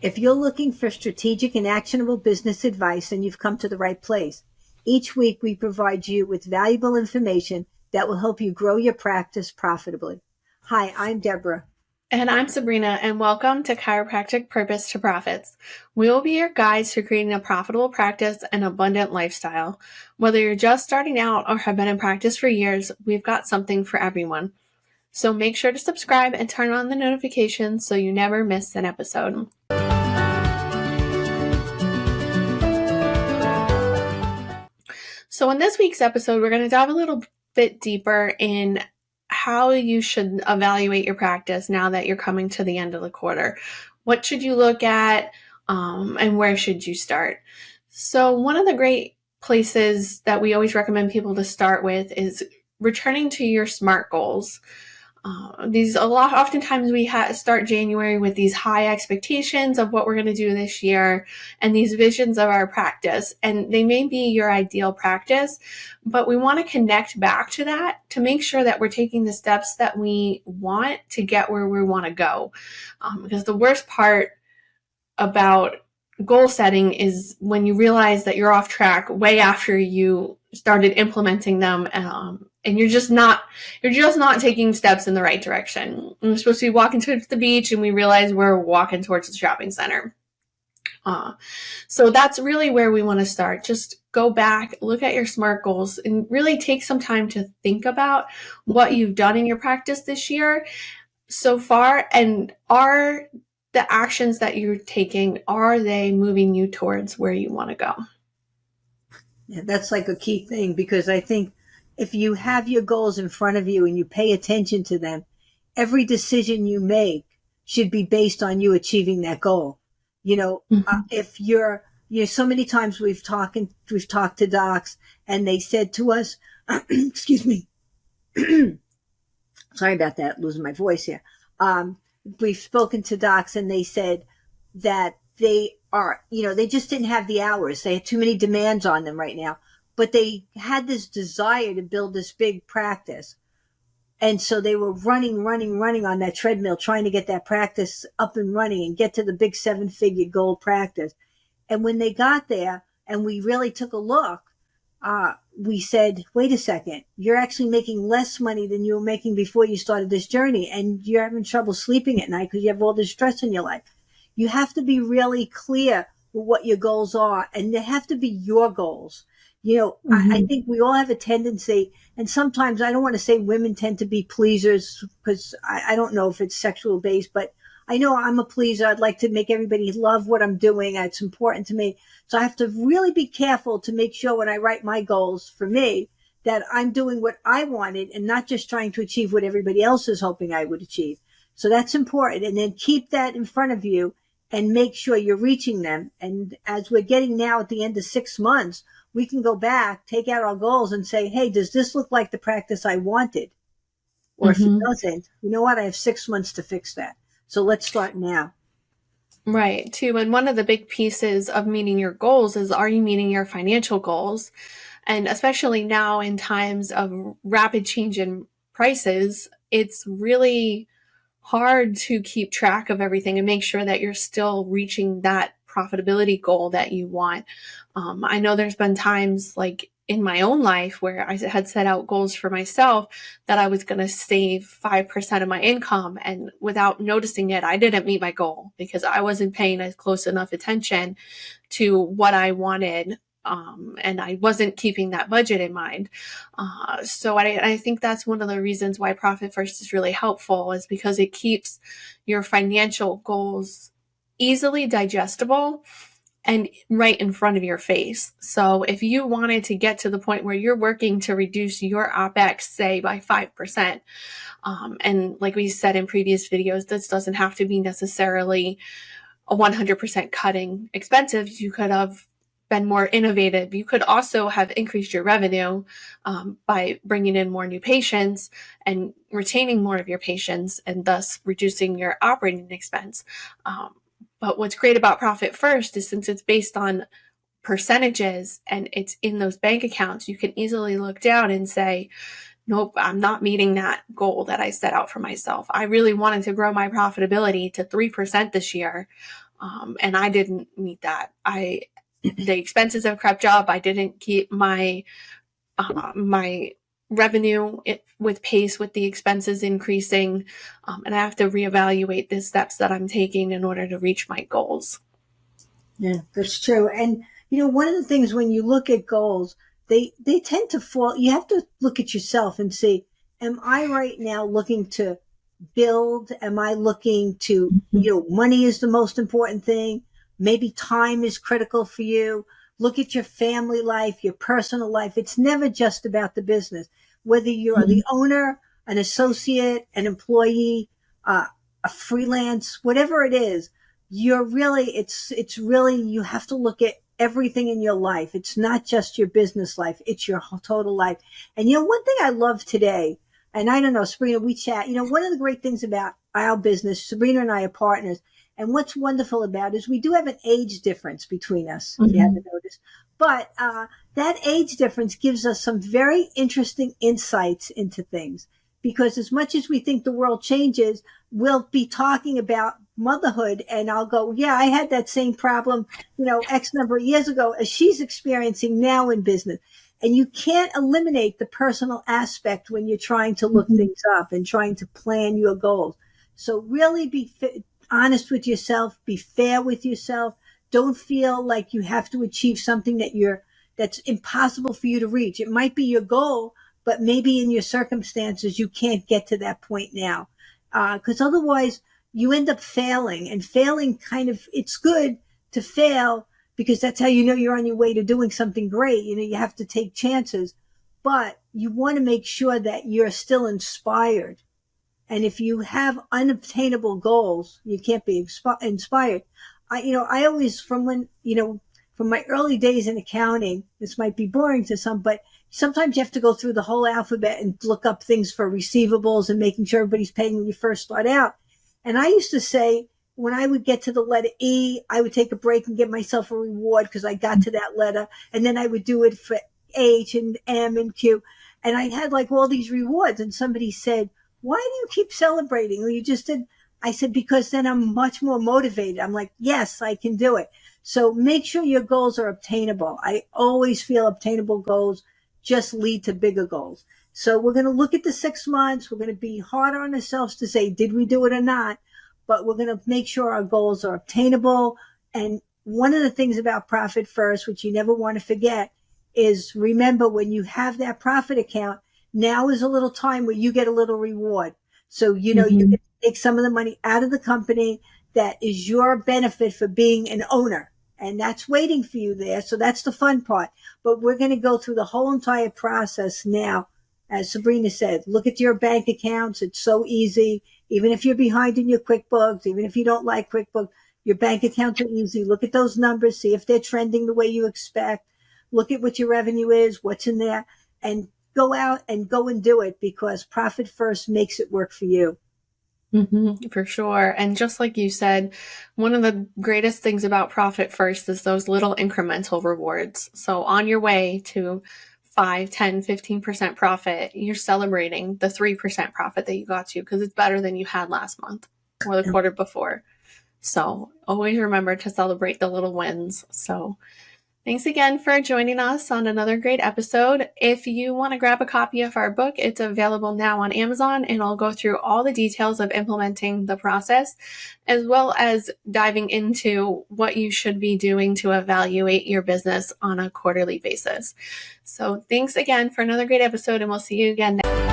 If you're looking for strategic and actionable business advice, then you've come to the right place. Each week, we provide you with valuable information that will help you grow your practice profitably. Hi, I'm Debra. And I'm Sabrina, and welcome to Chiropractic Purpose to Profits. We will be your guides to creating a profitable practice and abundant lifestyle. Whether you're just starting out or have been in practice for years, we've got something for everyone. So make sure to subscribe and turn on the notifications so you never miss an episode. So in this week's episode, we're going to dive a little bit deeper in how you should evaluate your practice now that you're coming to the end of the quarter. What should you look at, and where should you start? So one of the great places that we always recommend people to start with is returning to your SMART goals. Oftentimes we start January with these high expectations of what we're going to do this year and these visions of our practice, and they may be your ideal practice, but we want to connect back to that to make sure that we're taking the steps that we want to get where we want to go. Because the worst part about goal setting is when you realize that you're off track way after you started implementing them, and you're just not taking steps in the right direction. We're supposed to be walking towards the beach, and we realize we're walking towards the shopping center. So that's really where we want to start. Just go back, look at your SMART goals, and really take some time to think about what you've done in your practice this year so far, and are the actions that you're taking, are they moving you towards where you want to go? Yeah, that's like a key thing, because I think if you have your goals in front of you and you pay attention to them, every decision you make should be based on you achieving that goal. If so many times we've talked to docs, and they said to us, excuse me, sorry about that, losing my voice here. We've spoken to docs, and they said that they just didn't have the hours. They had too many demands on them right now, but they had this desire to build this big practice. And so they were running on that treadmill, trying to get that practice up and running and get to the big 7-figure goal practice. And when they got there and we really took a look, we said, wait a second, you're actually making less money than you were making before you started this journey. And you're having trouble sleeping at night because you have all this stress in your life. You have to be really clear with what your goals are, and they have to be your goals. I think we all have a tendency, and sometimes I don't want to say women tend to be pleasers, because I don't know if it's sexual based, but I know I'm a pleaser. I'd like to make everybody love what I'm doing. It's important to me. So I have to really be careful to make sure when I write my goals for me that I'm doing what I wanted and not just trying to achieve what everybody else is hoping I would achieve. So that's important. And then keep that in front of you and make sure you're reaching them. And as we're getting now at the end of 6 months, we can go back, take out our goals and say, hey, does this look like the practice I wanted? Or if it doesn't, you know what? I have 6 months to fix that. So let's start now. Right, too. And one of the big pieces of meeting your goals is, are you meeting your financial goals? And especially now in times of rapid change in prices, it's really hard to keep track of everything and make sure that you're still reaching that profitability goal that you want. I know there's been times like in my own life where I had set out goals for myself that I was going to save 5% of my income, and without noticing it, I didn't meet my goal because I wasn't paying as close enough attention to what I wanted. And I wasn't keeping that budget in mind. So I think that's one of the reasons why Profit First is really helpful, is because it keeps your financial goals easily digestible and right in front of your face. So if you wanted to get to the point where you're working to reduce your OPEX, say by 5%, and like we said in previous videos, this doesn't have to be necessarily a 100% cutting expenses. You could have been more innovative. You could also have increased your revenue by bringing in more new patients and retaining more of your patients, and thus reducing your operating expense. But what's great about Profit First is, since it's based on percentages and it's in those bank accounts, you can easily look down and say, nope, I'm not meeting that goal that I set out for myself. I really wanted to grow my profitability to 3% this year. And I didn't meet that. The expenses have crept up. I didn't keep my revenue with pace with the expenses increasing. And I have to reevaluate the steps that I'm taking in order to reach my goals. Yeah, that's true. And one of the things when you look at goals, they tend to fall. You have to look at yourself and see, am I right now looking to build? Am I looking to, money is the most important thing. Maybe time is critical for you. Look at your family life, your personal life. It's never just about the business. Whether you're the owner, an associate, an employee, a freelance, whatever it is, it's really, you have to look at everything in your life. It's not just your business life. It's your total life. And one thing I love today, and I don't know, Sabrina, we chat, one of the great things about our business, Sabrina and I are partners. And what's wonderful about it is we do have an age difference between us, if you haven't noticed. But that age difference gives us some very interesting insights into things. Because as much as we think the world changes, we'll be talking about motherhood and I'll go, yeah, I had that same problem, X number of years ago as she's experiencing now in business. And you can't eliminate the personal aspect when you're trying to look things up and trying to plan your goals. So really be honest with yourself, be fair with yourself. Don't feel like you have to achieve something that's impossible for you to reach. It might be your goal, but maybe in your circumstances, you can't get to that point now. Because otherwise you end up failing, and failing it's good to fail because that's how you're on your way to doing something great. You have to take chances, but you want to make sure that you're still inspired. And if you have unobtainable goals, you can't be inspired. I always, from my early days in accounting, this might be boring to some, but sometimes you have to go through the whole alphabet and look up things for receivables and making sure everybody's paying when you first start out. And I used to say, when I would get to the letter E, I would take a break and give myself a reward because I got to that letter. And then I would do it for H and M and Q. And I had like all these rewards. And somebody said, why do you keep celebrating? Well, you just did. I said, because then I'm much more motivated. I'm like, yes, I can do it. So make sure your goals are obtainable. I always feel obtainable goals just lead to bigger goals. So we're going to look at the 6 months. We're going to be hard on ourselves to say, did we do it or not? But we're going to make sure our goals are obtainable. And one of the things about Profit First, which you never want to forget, is remember when you have that profit account, now is a little time where you get a little reward. So, you can take some of the money out of the company that is your benefit for being an owner. And that's waiting for you there. So that's the fun part. But we're going to go through the whole entire process now. As Sabrina said, look at your bank accounts. It's so easy. Even if you're behind in your QuickBooks, even if you don't like QuickBooks, your bank accounts are easy. Look at those numbers. See if they're trending the way you expect. Look at what your revenue is, what's in there, and go out and go and do it because Profit First makes it work for you. For sure. And just like you said, one of the greatest things about Profit First is those little incremental rewards. So on your way to 5, 10, 15% profit, you're celebrating the 3% profit that you got to because it's better than you had last month or the quarter before. So always remember to celebrate the little wins. So thanks again for joining us on another great episode. If you want to grab a copy of our book, it's available now on Amazon, and I'll go through all the details of implementing the process, as well as diving into what you should be doing to evaluate your business on a quarterly basis. So thanks again for another great episode, and we'll see you again next.